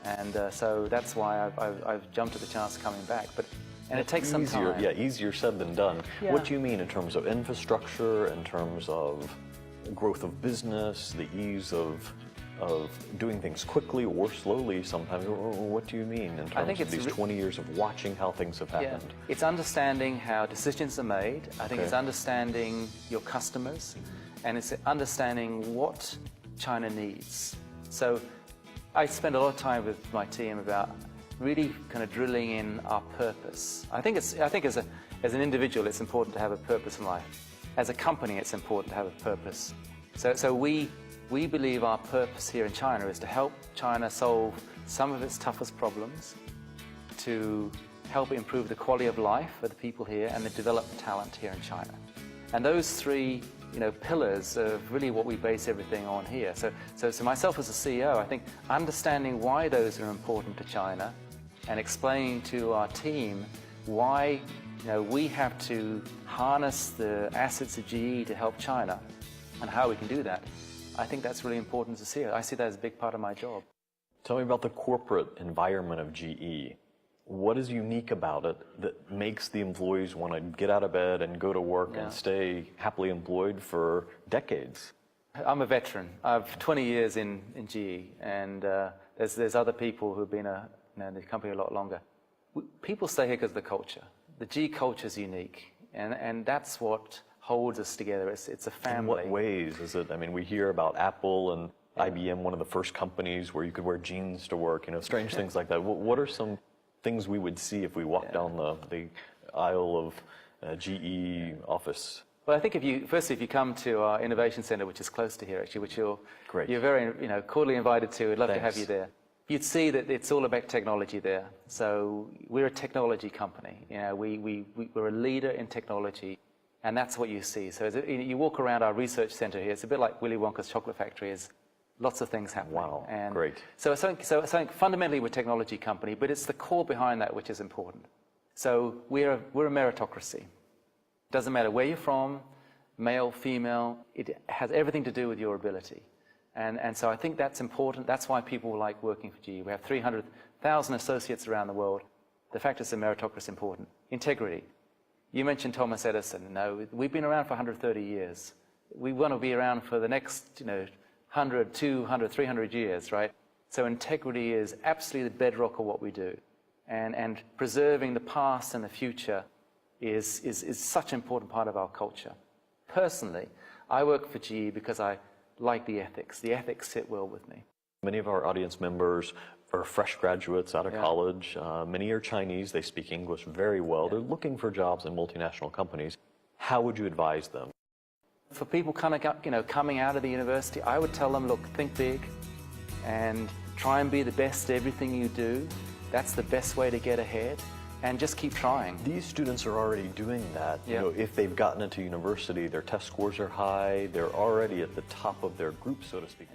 And so that's why I've jumped at the chance of coming back. And it takes some time. Yeah, easier said than done. Yeah. What do you mean in terms of infrastructure, in terms of growth of business, the ease of doing things quickly or slowly sometimes? What do you mean in terms of these 20 years of watching how things have happened? Yeah. It's understanding how decisions are made. I think Okay. it's understanding your customers, and it's understanding what China needs. So I spend a lot of time with my team about really kind of drilling in our purpose. I think as an individual, it's important to have a purpose in life. As a company, it's important to have a purpose. So we believe our purpose here in China is to help China solve some of its toughest problems, to help improve the quality of life for the people here, and to develop talent here in China. And those three, pillars are really what we base everything on here. So myself as a CEO, I think understanding why those are important to China and explaining to our team why we have to harness the assets of GE to help China and how we can do that. I think that's really important to see. I see that as a big part of my job. Tell me about the corporate environment of GE. What is unique about it that makes the employees want to get out of bed and go to work and stay happily employed for decades? I'm a veteran. I've 20 years in GE, and there's other people who've been in the company a lot longer. People stay here because of the culture. The GE culture is unique, and that's what holds us together. It's a family. In what ways is it? I mean, we hear about Apple and IBM, one of the first companies where you could wear jeans to work, strange things like that. What are some things we would see if we walked down the aisle of GE office? Well, I think if you come to our innovation center, which is close to here actually, which you're very cordially invited to. We'd love to have you there. You'd see that it's all about technology there. So we're a technology company. We're a leader in technology, and that's what you see. So you walk around our research center here. It's a bit like Willy Wonka's chocolate factory. Is lots of things happening. Wow, and great. So I think fundamentally we're a technology company, but it's the core behind that which is important. So we're a meritocracy. Doesn't matter where you're from, male, female, it has everything to do with your ability. And so I think that's important. That's why people like working for GE. We have 300,000 associates around the world. The fact is the meritocracy is important. Integrity. You mentioned Thomas Edison. No, we've been around for 130 years. We want to be around for the next 100, 200, 300 years, right? So integrity is absolutely the bedrock of what we do. And preserving the past and the future is such an important part of our culture. Personally, I work for GE because I like the ethics. The ethics sit well with me. Many of our audience members are fresh graduates out of college. Many are Chinese. They speak English very well. They're looking for jobs in multinational companies. How would you advise them? For people coming out of the university, I would tell them, look, think big and try and be the best at everything you do. That's the best way to get ahead, and just keep trying. These students are already doing that. If they've gotten into university, their test scores are high, they're already at the top of their group, so to speak.